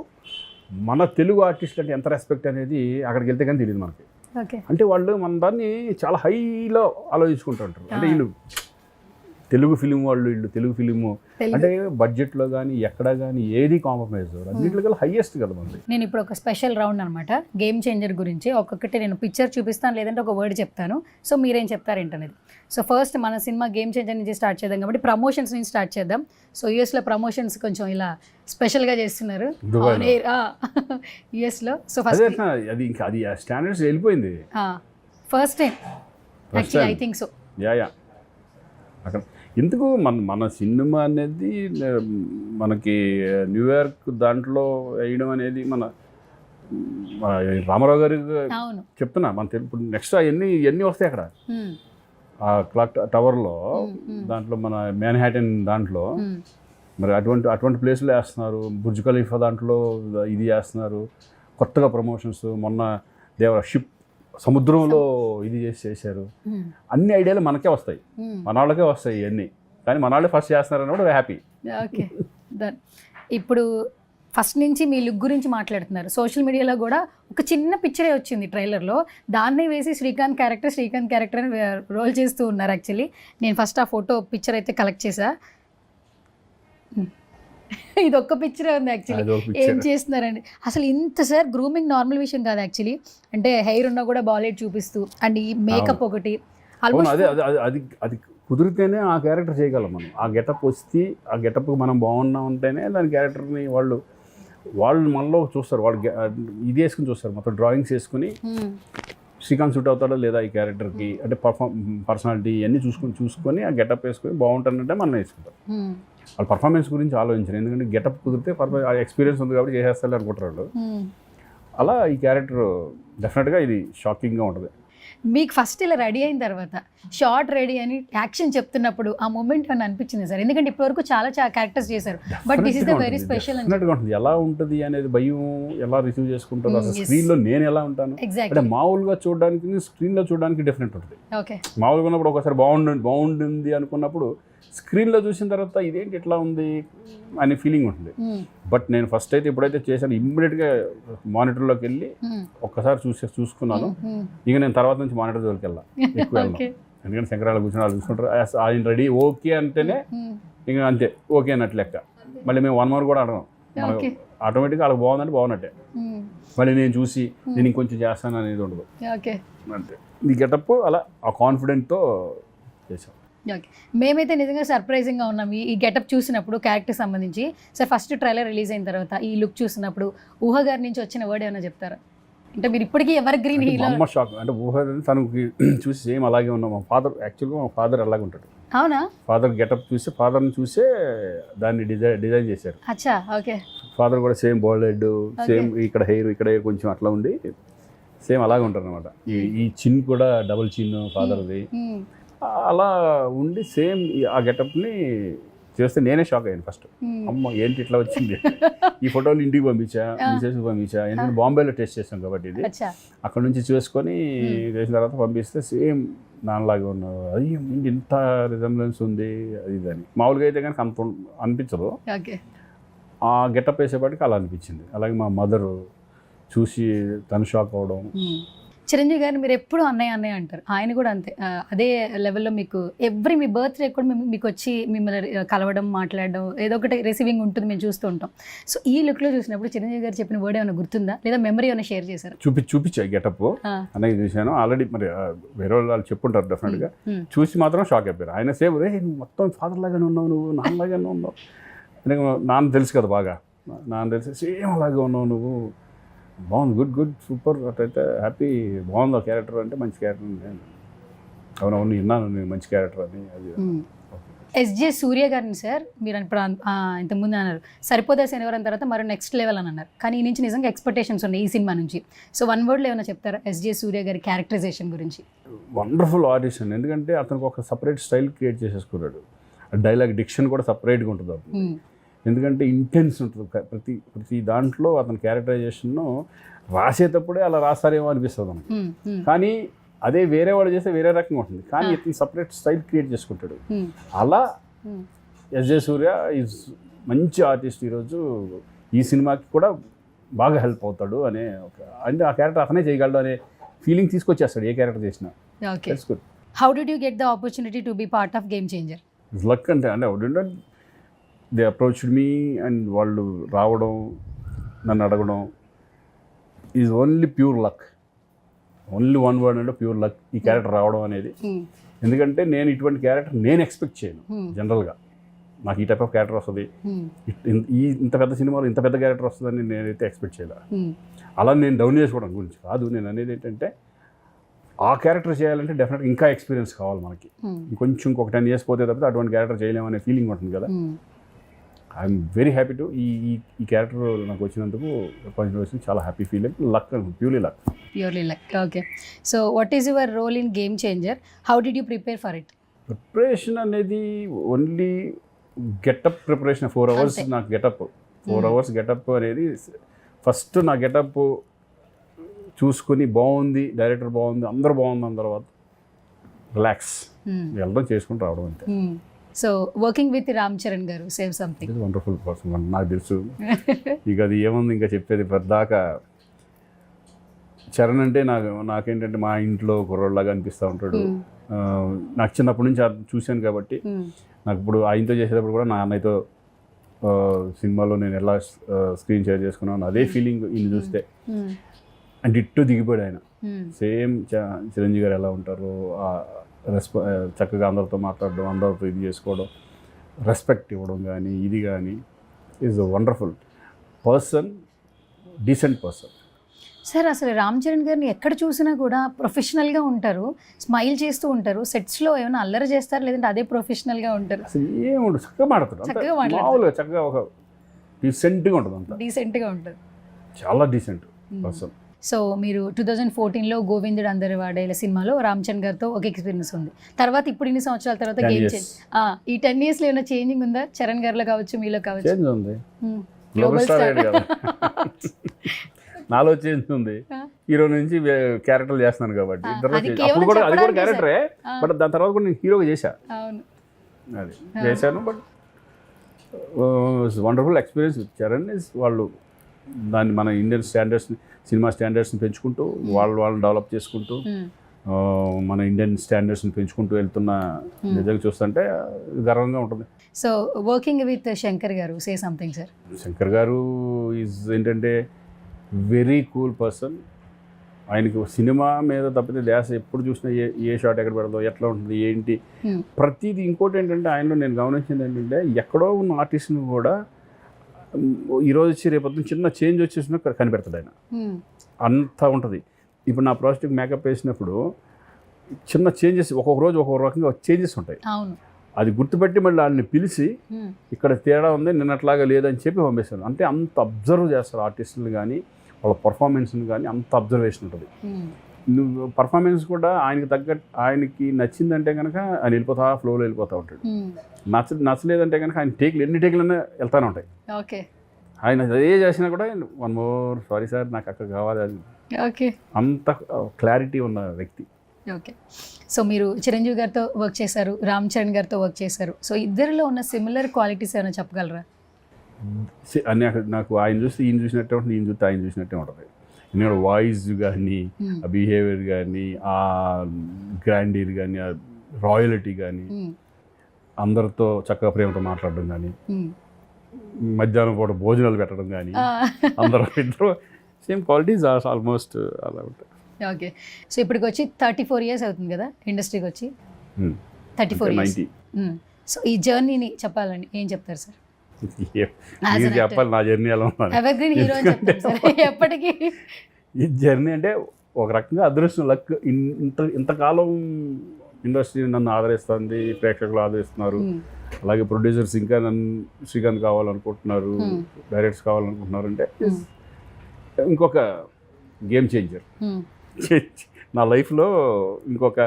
మన తెలుగు ఆర్టిస్టులు అంటే ఎంత రెస్పెక్ట్ అనేది అక్కడికి వెళ్తే కానీ తెలియదు మనకి. అంటే వాళ్ళు మన దాన్ని చాలా హైలో ఆలోచించుకుంటూ ఉంటారు. అంటే వీళ్ళు తెలుగు ఫిలిం, వీళ్ళు తెలుగు ఫిలిము అంటే బడ్జెట్లో కానీ ఎక్కడ కానీ ఏది కాంప్రమైజ్ అన్నింటిలో హైయెస్ట్ కదా మనది. నేను ఇప్పుడు ఒక స్పెషల్ రౌండ్ అనమాట, గేమ్ చేంజర్ గురించి. ఒక్కొక్కటి నేను పిక్చర్ చూపిస్తాను, లేదంటే ఒక వర్డ్ చెప్తాను, సో మీరేం చెప్తారు ఏంటనేది. సో ఫస్ట్ మన సినిమా గేమ్ చేంజర్ నుంచి స్టార్ట్ చేద్దాం కాబట్టి ప్రమోషన్స్ నుంచి స్టార్ట్ చేద్దాం. సో యూఎస్లో ప్రమోషన్స్ కొంచెం ఇలా స్పెషల్గా చేస్తున్నారు యూఎస్లో. సో ఫస్ట్ అది ఇంకా అది స్టాండర్డ్స్ వెళ్ళిపోయింది, first time actually I think so. Yeah అక్కడ ఎందుకు మన సినిమా అనేది మనకి న్యూయార్క్ దాంట్లో వేయడం అనేది మన రామారావు గారు చెప్తున్నా, మన ఇప్పుడు నెక్స్ట్ ఎన్ని వస్తాయి అక్కడ ఆ క్లాక్ టవర్లో, దాంట్లో మన మ్యాన్హాటన్ దాంట్లో మరి అటువంటి ప్లేస్లో వేస్తున్నారు. బుర్జ్ ఖలీఫా దాంట్లో ఇది చేస్తున్నారు, కొత్తగా ప్రమోషన్స్. మొన్న షిప్ సముద్రంలో ఇది చేశారు. అన్ని ఐడియాలు మనకే వస్తాయి, మన వాళ్ళకే వస్తాయి ఇవన్నీ, కానీ మన వాళ్ళే ఫస్ట్ చేస్తున్నారని కూడా హ్యాపీ. ఓకే, ఇప్పుడు ఫస్ట్ నుంచి మీ లుక్ గురించి మాట్లాడుతున్నారు. సోషల్ మీడియాలో కూడా ఒక చిన్న పిక్చరే వచ్చింది ట్రైలర్లో, దాన్నే వేసి శ్రీకాంత్ క్యారెక్టర్ అని రోల్ చేస్తూ ఉన్నారు. యాక్చువల్లీ నేను ఫస్ట్ ఆ ఫోటో పిక్చర్ అయితే కలెక్ట్ చేశా. ఇది ఒక్క పిక్చరే ఉంది యాక్చువల్లీ. ఏం చేస్తున్నారండి అసలు ఇంత సార్? గ్రూమింగ్ నార్మల్ విషయం కాదు యాక్చువల్లీ. అంటే హెయిర్ ఉన్నా కూడా బాలెట్ చూపిస్తూ, అండ్ ఈ మేకప్ ఒకటి అది కుదిరితేనే ఆ క్యారెక్టర్ చేయగలం మనం. ఆ గెటప్ వస్తే ఆ గెటప్కి మనం బాగున్నా ఉంటేనే దాని క్యారెక్టర్ని వాళ్ళు మనలో చూస్తారు. వాళ్ళు ఇది వేసుకుని చూస్తారు, మొత్తం డ్రాయింగ్స్ వేసుకుని శ్రీకాంత్ సూట్ అవుతాడో లేదా ఈ క్యారెక్టర్కి, అంటే పర్సనాలిటీ ఇవన్నీ చూసుకొని ఆ గెటప్ వేసుకొని బాగుంటానంటే మనం వేసుకుంటాం. వాళ్ళు పర్ఫార్మెన్స్ గురించి ఆలోచించారు, ఎందుకంటే గెటప్ కుదిరితే ఎక్స్పీరియన్స్ ఉంది కాబట్టి చేసేస్తారు అనుకుంటారు వాళ్ళు. అలా ఈ క్యారెక్టర్ డెఫినెట్గా ఇది షాకింగ్గా ఉంటుంది. మీకు ఫస్ట్ ఇలా రెడీ అయిన తర్వాత షార్ట్ రెడీ అని యాక్షన్ చెప్తున్నప్పుడు ఆ మూమెంట్ అని అనిపించింది సార్? ఎందుకంటే ఇప్పటివరకు చాలా క్యారెక్టర్స్ చేశారు, but this is the very special. ఉంటుంది ఎలా ఉంటుంది అనేది భయం, ఎలా రిసీవ్ చేసుకుంటారు, అసలు yes. స్క్రీన్లో నేను ఎలా ఉంటాను అంటే ఎగ్జాక్ట్లీ. మామూలుగా చూడడానికి స్క్రీన్లో చూడడానికి డిఫరెంట్ ఉంటుంది. ఓకే. మామూలుగా ఉన్నప్పుడు ఒకసారి బాగుంటుంది అనుకున్నప్పుడు స్క్రీన్లో చూసిన తర్వాత ఇదేంటి ఇట్లా ఉంది అనే ఫీలింగ్ ఉంటుంది. బట్ నేను ఫస్ట్ అయితే ఎప్పుడైతే చేశాను ఇమ్మీడియట్గా మానిటర్లోకి వెళ్ళి ఒక్కసారి చూసుకున్నాను. ఇక నేను తర్వాత నుంచి మానిటర్ జోలికి వెళ్ళా ఎక్కువ వెళ్ళాను. ఎందుకంటే శంకరాలు కూర్చొని వాళ్ళు చూసుకుంటారు, ఆయన రెడీ ఓకే అంటేనే ఇక అంతే ఓకే అన్నట్టు లెక్క. మళ్ళీ మేము 1 more కూడా అడగం, ఆటోమేటిక్గా వాళ్ళకి బాగుందంటే బాగున్నట్టే. మళ్ళీ నేను చూసి నేను ఇంకొంచెం చేస్తాను అనేది ఉండదు. అంతే ఈ గెటప్ అలా ఆ కాన్ఫిడెంట్తో చేసాం. ఓకే. మేమైతే నిజంగా సర్ప్రైజింగ్గా ఉన్నాం ఈ గెటప్ చూసినప్పుడు, క్యారెక్టర్ సంబంధించి. సార్ ఫస్ట్ ట్రైలర్ రిలీజ్ అయిన తర్వాత ఈ లుక్ చూసినప్పుడు ఊహ గారి నుంచి వచ్చిన వర్డ్ ఏమైనా చెప్తారా? అంటే మీరు ఇప్పటికీ ఎవర్ గ్రీన్ హీరో. అమ్మ షాక్ అంటే ఊహ తనకి చూసి సేమ్ అలాగే ఉన్నాం. మా ఫాదర్ యాక్చువల్గా మా ఫాదర్ అలాగే ఉంటాడు. అవునా? ఫాదర్ గెటప్ చూసి ఫాదర్ని చూసే దాన్ని డిజైన్ చేశారు. అచ్చా, ఓకే. ఫాదర్ కూడా సేమ్ బాల్డ్ హెడ్, సేమ్ ఇక్కడ హెయిర్ కొంచెం అట్లా ఉండి సేమ్ అలాగే ఉంటారు అనమాట. ఈ చిన్ కూడా డబుల్ చిన్ ఫాదర్ది అలా ఉండి సేమ్ ఆ గెటప్ని చేస్తే నేనే షాక్ అయ్యాను ఫస్ట్. అమ్మ ఏంటి ఇట్లా వచ్చింది. ఈ ఫోటోలు ఇంటికి పంపించా, ఎందుకంటే బాంబేలో టెస్ట్ చేసాం కాబట్టి ఇది అక్కడ నుంచి చూసుకొని చేసిన తర్వాత పంపిస్తే సేమ్ నాన్నలాగే ఉన్నారు. అది ఇంత రిజంబ్లెన్స్ ఉంది అది అని. మామూలుగా అయితే కనుక అంత అనిపించదు, ఆ గెటప్ వేసేపాటికి అలా అనిపించింది. అలాగే మా మదర్ చూసి తను షాక్ అవడం. చిరంజీవి గారిని మీరు ఎప్పుడు అన్నయ్య అన్నయ్య అంటారు, ఆయన కూడా అంతే అదే లెవెల్లో మీకు మీ బర్త్డే కూడా మీకు వచ్చి మిమ్మల్ని కలవడం, మాట్లాడడం, ఏదో ఒకటి రిసీవింగ్ ఉంటుంది, మేము చూస్తూ ఉంటాం. సో ఈ లుక్లో చూసినప్పుడు చిరంజీవి గారు చెప్పిన వర్డ్ ఏమైనా గుర్తుందా, లేదా మెమరీ ఏమైనా షేర్ చేశారు? చూపించాయి గెటప్ అనేది చూశాను ఆల్రెడీ. మరి వేరే వాళ్ళు చెప్పుంటారు డెఫినెట్గా. చూసి మాత్రం షాక్ అయిపోయారు. ఆయన సేమ్ రే మొత్తం ఫాదర్ లాగానే ఉన్నావు, నువ్వు నాన్నలాగానే ఉన్నావు. నాన్న తెలుసు కదా బాగా, నాన్న తెలిసి సేమ్ అలాగే ఉన్నావు నువ్వు, బాగుంది, గుడ్ సూపర్. అట్లయితే హ్యాపీ, బాగుంది ఆ క్యారెక్టర్ అంటే మంచి క్యారెక్టర్. అవునవును విన్నాను నేను మంచి క్యారెక్టర్ అని. అది ఎస్జే సూర్య గారిని సార్ మీరు ఇప్పుడు ఇంతకుముందు అన్నారు సరిపోదా శనివారం తర్వాత మరో నెక్స్ట్ లెవెల్ అని అన్నారు, కానీ ఈ నుంచి నిజంగా ఎక్స్పెక్టేషన్స్ ఉన్నాయి ఈ సినిమా నుంచి. సో 1 wordలో ఏమైనా చెప్తారా ఎస్జే సూర్య గారి క్యారెక్టరైజేషన్ గురించి? Wonderful audition. ఎందుకంటే అతనికి ఒక సపరేట్ స్టైల్ క్రియేట్ చేసేసుకున్నాడు. డైలాగ్ డిక్షన్ కూడా సపరేట్గా ఉంటుంది అతను. ఎందుకంటే ఇంటెన్స్ ఉంటుంది ప్రతి దాంట్లో. అతని క్యారెక్టరైజేషన్ రాసేటప్పుడే అలా రాస్తారేమో అనిపిస్తుంది మనకి, కానీ అదే వేరే వాడు చేస్తే వేరే రకంగా ఉంటుంది. కానీ ఇతను సపరేట్ స్టైల్ క్రియేట్ చేసుకుంటాడు. అలా ఎస్జే సూర్య ఈజ్ మంచి ఆర్టిస్ట్. ఈరోజు ఈ సినిమాకి కూడా బాగా హెల్ప్ అవుతాడు అనే అంటే ఆ క్యారెక్టర్ అతనే చేయగలడు అనే ఫీలింగ్ తీసుకొచ్చేస్తాడు ఏ క్యారెక్టర్ చేసినా. How did you get the opportunity to be part of game changer? Luck అంటే దే అప్రోచ్డ్ మీ అండ్ వాళ్ళు రావడం, నన్ను అడగడం is only pure luck. Only 1 word అంటే ప్యూర్ లక్. ఈ క్యారెక్టర్ రావడం అనేది, ఎందుకంటే నేను ఇటువంటి క్యారెక్టర్ నేను ఎక్స్పెక్ట్ చేయను జనరల్గా. నాకు ఈ టైప్ ఆఫ్ క్యారెక్టర్ వస్తుంది, ఇంత పెద్ద సినిమాలో ఇంత పెద్ద క్యారెక్టర్ వస్తుందని నేనైతే ఎక్స్పెక్ట్ చేయలేదు. అలా నేను డౌన్ చేసుకోవడం గురించి కాదు. నేను అనేది ఏంటంటే ఆ క్యారెక్టర్ చేయాలంటే డెఫినెట్గా ఇంకా ఎక్స్పీరియన్స్ కావాలి మనకి. ఇంకొంచెం ఇంకొక 10 years పోతే తప్పితే అటువంటి క్యారెక్టర్ చేయలేమనే ఫీలింగ్ ఉంటుంది కదా. ఐఎమ్ వెరీ హ్యాపీ టు ఈ క్యారెక్టర్ నాకు వచ్చినందుకు వచ్చిన చాలా happy feeling. Luck, purely luck. Okay. So what is your role in Game Changer? How did you prepare for it? Preparation అనేది ఓన్లీ గెటప్ ప్రిపరేషన్. 4 hours నాకు getup. 4 hours getup అనేది first నా getup చూసుకుని బాగుంది, డైరెక్టర్ బాగుంది, అందరూ బాగుంది అన్న తర్వాత రిలాక్స్ వెళ్ళడం, చేసుకుని రావడం అంతే. So working with Ram Charan గారు, సేవ్ సంథింగ్. వండర్ఫుల్ పర్సన్ నాకు తెలుసు. ఇక అది ఏముంది ఇంకా చెప్పేది పద్దాకా. చరణ్ అంటే నాకేంటంటే మా ఇంట్లో కుర్రోళ్ళలాగా అనిపిస్తూ ఉంటాడు. నాకు చిన్నప్పటి నుంచి చూశాను కాబట్టి నాకు ఇప్పుడు ఆయనతో చేసేటప్పుడు కూడా నా అన్నయ్యతో సినిమాలో నేను ఎలా స్క్రీన్ షేర్ చేసుకున్నాను అదే ఫీలింగ్ ఈయన చూస్తే. అండ్ ఇట్టు దిగిపోయాడు ఆయన. సేమ్ చిరంజీవి గారు ఎలా ఉంటారు, చక్కగా అందరితో మాట్లాడడం, అందరితో ఇది చేసుకోవడం, రెస్పెక్ట్ ఇవ్వడం కానీ ఇది కానీ is a wonderful person, decent person. Sir అసలు రామ్ చరణ్ గారిని ఎక్కడ చూసినా కూడా ప్రొఫెషనల్గా ఉంటారు, స్మైల్ చేస్తూ ఉంటారు. సెట్స్లో ఏమైనా అల్లరి చేస్తారు, లేదంటే అదే ప్రొఫెషనల్గా ఉంటారు? అసలు ఏముండదు, చక్కగా మాట్లాడతారు. మామూలుగా చక్కగా ఒక డీసెంట్గా ఉంటుంది. అంతా డీసెంట్గా ఉంటుంది, చాలా డీసెంట్ పర్సన్. సో మీరు 2014లో గోవిందుడు అందరి వాడేల సినిమాలో రామ్ చరణ్ గారితో ఒక ఎక్స్పీరియన్స్ ఉంది. తర్వాత ఇప్పుడు ఇన్ని సంవత్సరాల తర్వాత 10 గేమ్ years. చేంజ్. ఈ 10 yearsలో ఏమైనా చేంజింగ్ ఉందా చరణ్ గారిలో కావచ్చు, మీలో కావచ్చు? చేంజ్ ఉంది, గ్లోబల్ గ్లోబల్ స్టార్ స్టార్. కదా. నాలో చేంజ్ ఉంది, ఆ. హీరో నుంచి క్యారెక్టర్లు చేస్తున్నాను కాబట్టి ఆ, ఇద్దరిలో అది change. కేవలం అప్పుడు కూడా అది కూడా చెప్పడానికే క్యారెక్టరే, ఆ. బట్ దాని తర్వాత కూడా నేను హీరోగా చేశా, అవును. అది చేశాను. But wonderful experience with Charan is. వాళ్ళు దాన్ని మన ఇండియన్ స్టాండర్డ్స్ని, సినిమా స్టాండర్డ్స్ని పెంచుకుంటూ వాళ్ళని డెవలప్ చేసుకుంటూ Hmm. మన ఇండియన్ స్టాండర్డ్స్ని పెంచుకుంటూ వెళ్తున్న నిజంగా చూస్తుంటే గర్వంగా ఉంటుంది. సో వర్కింగ్ విత్ శంకర్ గారు, సే సంథింగ్ సార్. శంకర్ గారు ఈజ్ ఏంటంటే వెరీ కూల్ పర్సన్. ఆయనకి సినిమా మీద తప్పితే ధ్యాస ఎప్పుడు చూసినా ఏ షాట్ ఎక్కడ పెడతాం, ఎట్లా ఉంటుంది, ఏంటి ప్రతిదీ. ఇంకోటి ఏంటంటే ఆయనలో నేను గమనించింది ఏంటంటే ఎక్కడో ఉన్న ఆర్టిస్ట్ని కూడా ఈరోజు వచ్చి రేపొద్దున చిన్న చేంజ్ వచ్చేసినా కనిపెడతాడు ఆయన, అంతా ఉంటుంది. ఇప్పుడు నా ప్రాజెక్ట్కి మేకప్ వేసినప్పుడు చిన్న చేంజెస్, ఒక్కొక్క రోజు ఒక్కొక్క రకంగా చేంజెస్ ఉంటాయి. అవును. అది గుర్తుపెట్టి మళ్ళీ వాళ్ళని పిలిచి ఇక్కడ తేడా ఉంది, నిన్నట్లాగా లేదని చెప్పి పంపిస్తాను. అంటే అంత అబ్జర్వ్ చేస్తారు ఆర్టిస్టులు కానీ, వాళ్ళ పర్ఫార్మెన్స్ని కానీ అంత అబ్జర్వేషన్ ఉంటుంది. నువ్వు పర్ఫార్మెన్స్ కూడా ఆయనకి తగ్గట్టు, ఆయనకి నచ్చిందంటే కనుక ఆయన వెళ్ళిపోతా, ఫ్లోలో వెళ్ళిపోతూ ఉంటాడు. నచ్చలేదంటే కనుక ఆయన టేకులు ఎన్ని టేకులన్నా వెళ్తానే ఉంటాయి. ఓకే. ఆయన అదే చేసినా కూడా వన్ మోర్ సారీ సార్ నాకు అక్కడ కావాలి, అది ఓకే. అంత క్లారిటీ ఉన్న వ్యక్తి. ఓకే. సో మీరు చిరంజీవి గారితో వర్క్ చేశారు, రామ్ చరణ్ గారితో వర్క్ చేశారు. సో ఇద్దరిలో ఉన్న సిమిలర్ క్వాలిటీస్ ఏమైనా చెప్పగలరా? అన్నీ నాకు ఆయన చూస్తే ఈయన చూసినట్టే ఉంటుంది, ఈయన చూస్తే ఆయన చూసినట్టే ఉంటుంది. ఎందుకంటే వాయిస్ కానీ, ఆ బిహేవియర్ కానీ, ఆ గ్రాండీర్ కానీ, ఆ రాయలిటీ కానీ, అందరితో చక్కగా ప్రేమతో మాట్లాడడం కానీ, మధ్యాహ్నం పూట భోజనాలు పెట్టడం కానీ, అందరూ ఇద్దరు సేమ్ క్వాలిటీస్ ఆల్మోస్ట్ అలా ఉంటాయి. ఓకే. సో ఇప్పటికి వచ్చి 34 years అవుతుంది కదా ఇండస్ట్రీకి వచ్చి? 34 years. 90. సో ఈ జర్నీని చెప్పాలని ఏం చెప్తారు సార్? మీరు చెప్పాలి నా జర్నీ ఎలా ఉన్నది. ఎవర్గ్రీన్ హీరో అని చెప్తారు సార్ ఎప్పటికీ. ఈ జర్నీ అంటే ఒక రకంగా అదృష్టం, లక్. ఇంతకాలం ఇండస్ట్రీ నన్ను ఆదరిస్తుంది, ప్రేక్షకులు ఆదరిస్తున్నారు. అలాగే ప్రొడ్యూసర్స్ ఇంకా నన్ను శ్రీకాంత్ కావాలనుకుంటున్నారు, డైరెక్టర్స్ కావాలనుకుంటున్నారు. అంటే ఇంకొక గేమ్ చేంజర్ నా లైఫ్లో. ఇంకొక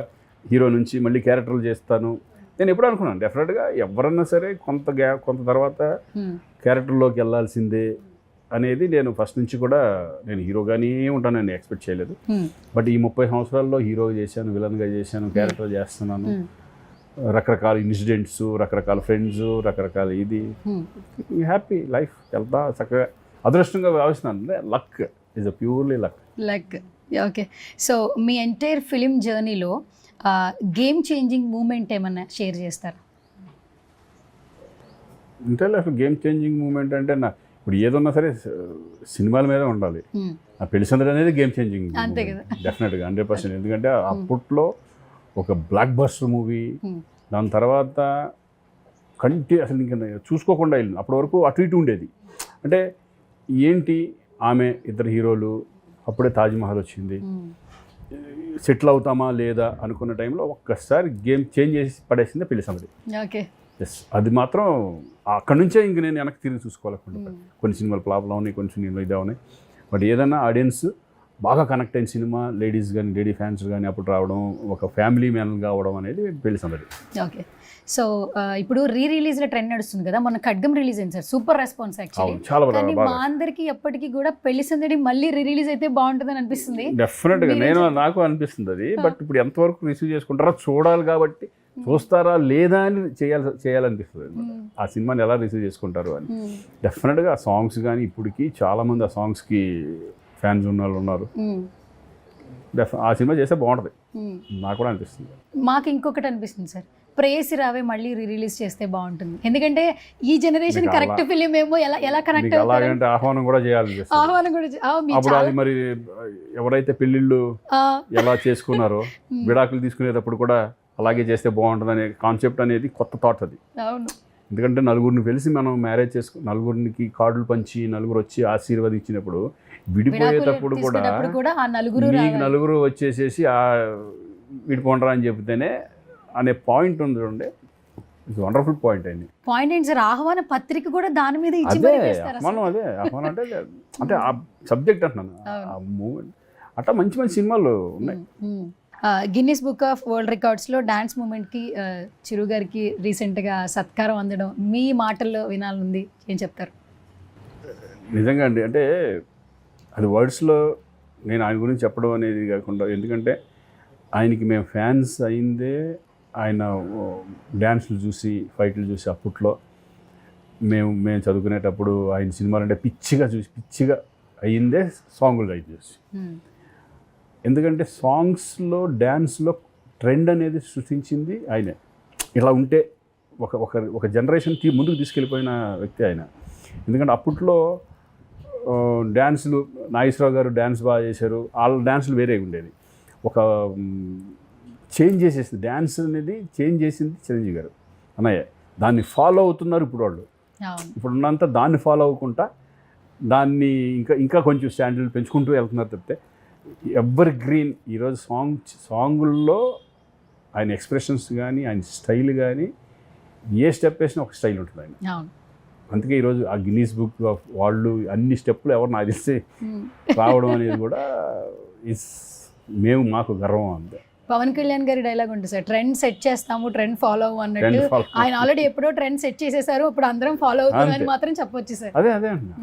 హీరో నుంచి మళ్ళీ క్యారెక్టర్లు చేస్తాను నేను ఎప్పుడు అనుకున్నాను. డెఫినెట్గా ఎవరన్నా సరే కొంత తర్వాత క్యారెక్టర్లోకి వెళ్ళాల్సిందే అనేది నేను ఫస్ట్ నుంచి కూడా, నేను హీరోగానే ఉంటానని ఎక్స్పెక్ట్ చేయలేదు. బట్ ఈ 30 సంవత్సరాల్లో హీరోగా చేశాను, విలన్గా చేశాను, క్యారెక్టర్ చేస్తున్నాను. రకరకాల ఇన్సిడెంట్స్, రకరకాల ఫ్రెండ్స్, రకరకాల ఇది. హ్యాపీ లైఫ్, వెళ్తా చక్కగా అదృష్టంగా భావిస్తున్నాను. Luck is a purely luck. Okay. So me entire film జర్నీలో గేమ్ చేంజింగ్ మూమెంట్ ఏమన్నా షేర్ చేస్తారా? అంటే అసలు గేమ్ చేంజింగ్ మూమెంట్ అంటే ఇప్పుడు ఏదన్నా సరే సినిమాల మీద ఉండాలి. ఆ పెళ్లిసందడి అనేది గేమ్ చేంజింగ్ అంతే కదా. డెఫినెట్గా 100%. ఎందుకంటే అప్పట్లో ఒక బ్లాక్ బస్టర్ మూవీ, దాని తర్వాత అసలు ఇంకా చూసుకోకుండా వెళ్ళింది. అప్పటి వరకు అటు ఇటు ఉండేది. అంటే ఏంటి ఆమె, ఇద్దరు హీరోలు, అప్పుడే తాజ్మహల్ వచ్చింది, సెటిల్ అవుతామా లేదా అనుకున్న టైంలో ఒక్కసారి గేమ్ చేంజ్ చేసి పడేసిందే పెళ్లిసందడి. ఓకే. ఎస్, అది మాత్రం అక్కడి నుంచే ఇంక నేను వెనక్కి తిరిగి చూసుకోవాలనుకుంటున్నాను. కొన్ని సినిమాలు ఫ్లాప్లో ఉన్నాయి, కొన్ని సినిమాలు ఇదే ఉన్నాయి. బట్ ఏదైనా ఆడియన్స్ బాగా కనెక్ట్ అయిన సినిమా, లేడీస్ కానీ, లేడీ ఫ్యాన్స్ కానీ అప్పుడు రావడం, ఒక ఫ్యామిలీ మ్యాన్ కావడం అనేది పెళ్లిసందడి. ఓకే. సో ఇప్పుడు రిలీజ్ల ట్రెండ్ నడుస్తుంది కదా, మన ఖడ్గం రిలీజ్ అయింది సార్, సూపర్ రెస్పాన్స్ యాక్చువల్లీ. చాలా కానీ బాగా, మా అందరికి ఎప్పటికీ కూడా పెళ్లిసందడి మళ్ళీ రిలీజ్ అయితే బాగుంటుందని అనిపిస్తుంది. డెఫినెట్గా నాకు అనిపిస్తుంది అది. బట్ ఇప్పుడు ఎంతవరకు రిసీవ్ చేసుకుంటారో చూడాలి, కాబట్టి చూస్తారా లేదా అని చేయాలనిపిస్తుంది. ఆ సినిమాని ఎలా రిసీవ్ చేసుకుంటారు అని. డెఫినెట్గా ఆ సాంగ్స్ కానీ ఇప్పటికి చాలామంది ఆ సాంగ్స్కి ఫ్యాన్స్ ఉన్న వాళ్ళు ఉన్నారు. ఆ సినిమా చేస్తే బాగుంటుంది, నాకు కూడా అనిపిస్తుంది. మాకు ఇంకొకటి అనిపిస్తుంది సార్, ప్రేయసి రావే మళ్ళీ రిలీజ్ చేస్తే బాగుంటుంది. ఎందుకంటే ఈ జనరేషన్ కరెక్ట్ ఫిలిం ఏమో ఎలా కనెక్ట్ అలాగంటే ఆహ్వానం కూడా చేయాలనిపిస్తుంది. ఆహ్వానం కూడా అప్పుడు అది మరి ఎవరైతే పెళ్ళిళ్ళు ఎలా చేసుకున్నారో, విడాకులు తీసుకునేటప్పుడు కూడా అలాగే చేస్తే బాగుంటుంది అనే కాన్సెప్ట్ అనేది కొత్త థాట్ అది. అవును. ఎందుకంటే నలుగురిని కలిసి మనం మ్యారేజ్ నలుగురికి కార్డులు పంచి నలుగురు వచ్చి ఆశీర్వదించినప్పుడు, విడిపోయేటప్పుడు కూడా మీకు నలుగురు వచ్చేసేసి విడిపోండరా అని చెప్తేనే అనే పాయింట్ ఉంది చూడండి. ఇట్స్ వండర్ఫుల్ పాయింట్ అయింది. పాయింట్ ఏంటి సార్, ఆహ్వాన పత్రిక కూడా దాని మీద ఇచ్చి అదే మరి వేస్తారు అసలు. మనం అదే ఆహ్వానం అంటే అంటే ఆ సబ్జెక్ట్ అంటున్నాను, ఆ మూమెంట్ అట్లా మంచి మంచి సినిమాలు ఉన్నాయి. గిన్నిస్ బుక్ ఆఫ్ వరల్డ్ రికార్డ్స్లో డాన్స్ మూమెంట్కి చిరు గారికి రీసెంట్గా సత్కారం అందడం మీ మాటల్లో వినాలనుంది, ఏం చెప్తారు? నిజంగా అండి, అంటే అది వర్డ్స్లో నేను ఆయన గురించి చెప్పడం అనేది కాకుండా, ఎందుకంటే ఆయనకి మేము ఫ్యాన్స్ అయిందే ఆయన డ్యాన్స్లు చూసి, ఫైట్లు చూసి. అప్పట్లో మేము చదువుకునేటప్పుడు ఆయన సినిమాలు అంటే పిచ్చిగా అయ్యిందే సాంగులు అయితే చూసి. ఎందుకంటే సాంగ్స్లో డ్యాన్స్లో ట్రెండ్ అనేది సృష్టించింది ఆయనే. ఇలా ఉంటే ఒక జనరేషన్ ముందుకు తీసుకెళ్ళిపోయిన వ్యక్తి ఆయన. ఎందుకంటే అప్పట్లో డ్యాన్సులు నాగేశ్వరరావు గారు డ్యాన్స్ బాగా చేశారు, వాళ్ళ డ్యాన్సులు వేరే ఉండేది. ఒక చేంజ్ చేసేసింది డ్యాన్స్ అనేది, చేంజ్ చేసింది చిరంజీవి గారు అన్నయ్య. దాన్ని ఫాలో అవుతున్నారు ఇప్పుడు వాళ్ళు. ఇప్పుడు ఉన్నంత దాన్ని ఫాలో అవ్వకుండా దాన్ని ఇంకా కొంచెం స్టాండర్డ్ పెంచుకుంటూ వెళ్తున్నారు తప్పితే ఎవర్ గ్రీన్. ఈరోజు సాంగుల్లో ఆయన ఎక్స్ప్రెషన్స్ కానీ, ఆయన స్టైల్ కానీ, ఏ స్టెప్ వేసినా ఒక స్టైల్ ఉంటుంది ఆయన. అందుకే ఈరోజు ఆ గిన్నీస్ బుక్ ఆఫ్ వాళ్ళు అన్ని స్టెప్పులు ఎవరు నాకు తెలిసి రావడం అనేది కూడా మాకు గర్వం. అంతే. పవన్ కళ్యాణ్ గారి డైలాగ్ ఉంటుంది సార్, ట్రెండ్ సెట్ చేస్తాము, ట్రెండ్ ఫాలో అన్నట్టు. ఆయన ఆల్రెడీ ఎప్పుడో ట్రెండ్ సెట్ చేసేసారు, ఇప్పుడు అందరం ఫాలో అవుతామని మాత్రం చెప్పొచ్చు సార్. అదే అంటున్నా,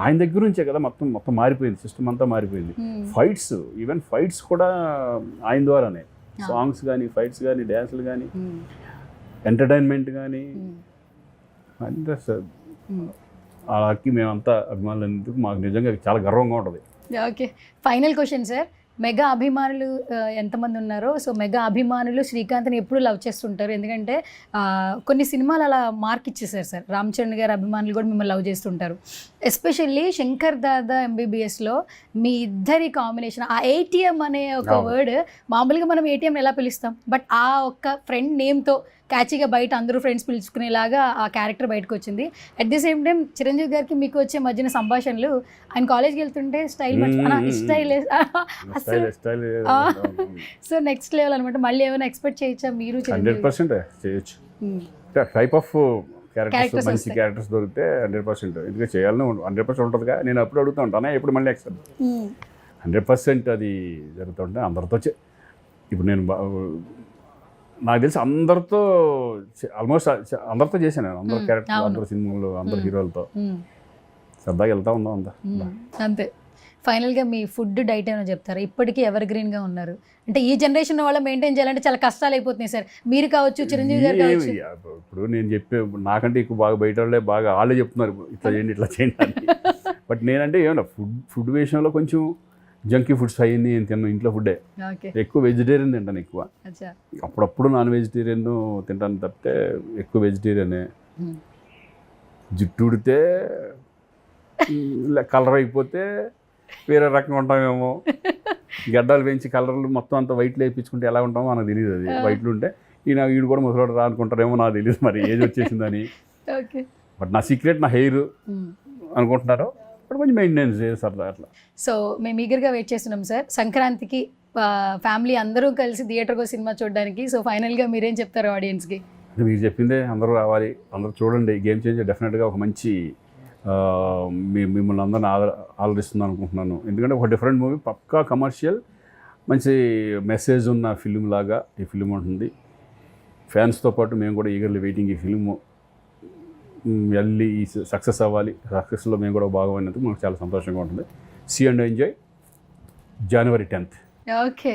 ఆయన దగ్గర నుంచే కదా మొత్తం మారిపోయింది, సిస్టమ్ అంతా మారిపోయింది. ఫైట్స్, ఈవెన్ ఫైట్స్ కూడా ఆయన ద్వారానే. సాంగ్స్ కానీ, ఫైట్స్ కానీ, డ్యాన్సులు కానీ, ఎంటర్టైన్మెంట్ కానీ, అంతే సార్. అలాకి మేమంతా అభిమానులు ఎందుకు మాకు నిజంగా చాలా గర్వంగా ఉంటుంది. Okay, final question sir. Mega అభిమానులు ఎంతమంది ఉన్నారో, సో మెగా అభిమానులు శ్రీకాంత్ని ఎప్పుడు లవ్ చేస్తుంటారు? ఎందుకంటే కొన్ని సినిమాలు అలా మార్క్ ఇచ్చేసారు సార్. రామ్ చరణ్ గారి అభిమానులు కూడా మిమ్మల్ని లవ్ చేస్తుంటారు. ఎస్పెషల్లీ శంకర్ దాదా ఎంబీబీఎస్లో మీ ఇద్దరి కాంబినేషన్, ఆ ఏటీఎం అనే ఒక వర్డ్, మామూలుగా మనం ఏటీఎం ఎలా పిలుస్తాం, బట్ ఆ ఒక్క ఫ్రెండ్ నేమ్తో క్యాచీగా బయట అందరూ ఫ్రెండ్స్ పిలుచుకునేలాగా ఆ క్యారెక్టర్ బయటకు వచ్చింది. At the same time Chiranjeevi గారికి మీకు వచ్చే మధ్యన సంభాషణలు, ఆయన కాలేజ్కి వెళ్తుంటే style style so next level అనమాట. మళ్ళీ ఏమైనా ఎక్స్పెక్ట్ చేయొచ్చా మీరు? 100% చేయొచ్చు. టైప్ ఆఫ్ క్యారెక్టర్స్, మంచి క్యారెక్టర్స్ దొరికితే 100% ఎందుకంటే చేయాలని 100% ఉంటుందిగా. నేను అప్పుడు అడుగుతూ ఉంటాను, ఎప్పుడు మళ్ళీ ఎక్స్పెక్ట్ 100% అది జరుగుతుంటే అందరితో. ఇప్పుడు నేను నాకు తెలిసి అందరితో ఆల్మోస్ట్ అందరితో చేశాను నేను, అందరు క్యారెక్టర్, అందరు సినిమాలు, అందరు హీరోలతో సరదాగా వెళ్తా ఉందాం అంతా అంతే. ఫైనల్గా మీ ఫుడ్ డైట్ ఏమైనా చెప్తారా? ఇప్పటికీ ఎవర్ గ్రీన్గా ఉన్నారు అంటే ఈ జనరేషన్ వాళ్ళ మెయింటైన్ చేయాలంటే చాలా కష్టాలు అయిపోతున్నాయి సార్. మీరు కావచ్చు, చిరంజీవి గారు కావచ్చు. ఇప్పుడు నేను చెప్పే నాకంటే ఎక్కువ బాగా బయట వాళ్ళే చెప్తున్నారు ఇట్లా చేయండి అని. బట్ నేనంటే ఏమన్నా ఫుడ్ విషయంలో కొంచెం జంకీ ఫుడ్స్ అయ్యింది నేను తిన్నాను. ఇంట్లో ఫుడ్డే ఎక్కువ, వెజిటేరియన్ తింటాను ఎక్కువ. అప్పుడప్పుడు నాన్ వెజిటేరియన్ తింటాను తప్పితే ఎక్కువ వెజిటేరియనే. జుట్టు ఉడితే కలర్ అయిపోతే వేరే రకంగా ఉంటామేమో, గడ్డలు పెంచి కలర్లు మొత్తం అంతా వైట్లు వేయించుకుంటే ఎలా ఉంటామో మనకు తెలియదు. అది వైట్లు ఉంటే వీడు కూడా ముసలాడు రా అనుకుంటారేమో, నాకు తెలియదు మరి ఏజ్ వచ్చేసిందని. బట్ నా సీక్రెట్ నా హెయిర్ అనుకుంటున్నారు, కొంచెం మెయింటెనెన్స్ చేస్తారు అట్లా. సో మేము ఈగర్గా వెయిట్ చేస్తున్నాం సార్ సంక్రాంతికి ఫ్యామిలీ అందరూ కలిసి థియేటర్కి సినిమా చూడడానికి. సో ఫైనల్గా మీరేం చెప్తారు ఆడియన్స్కి? మీరు చెప్పిందే, అందరూ రావాలి, అందరూ చూడండి. గేమ్ చేంజర్ డెఫినెట్గా ఒక మంచి మిమ్మల్ని అందరిని ఆదరిస్తుంది అనుకుంటున్నాను. ఎందుకంటే ఒక డిఫరెంట్ మూవీ, పక్కా కమర్షియల్, మంచి మెసేజ్ ఉన్న ఫిలిం లాగా ఈ ఫిలిం ఉంటుంది. ఫ్యాన్స్తో పాటు మేము కూడా ఈగర్లీ వెయిటింగ్ ఈ ఫిలిం వెళ్ళి సక్సెస్ అవ్వాలి. సక్సెస్లో మేము కూడా భాగమైనందుకు మాకు చాలా సంతోషంగా ఉంటుంది. See and enjoy January 10th. Okay.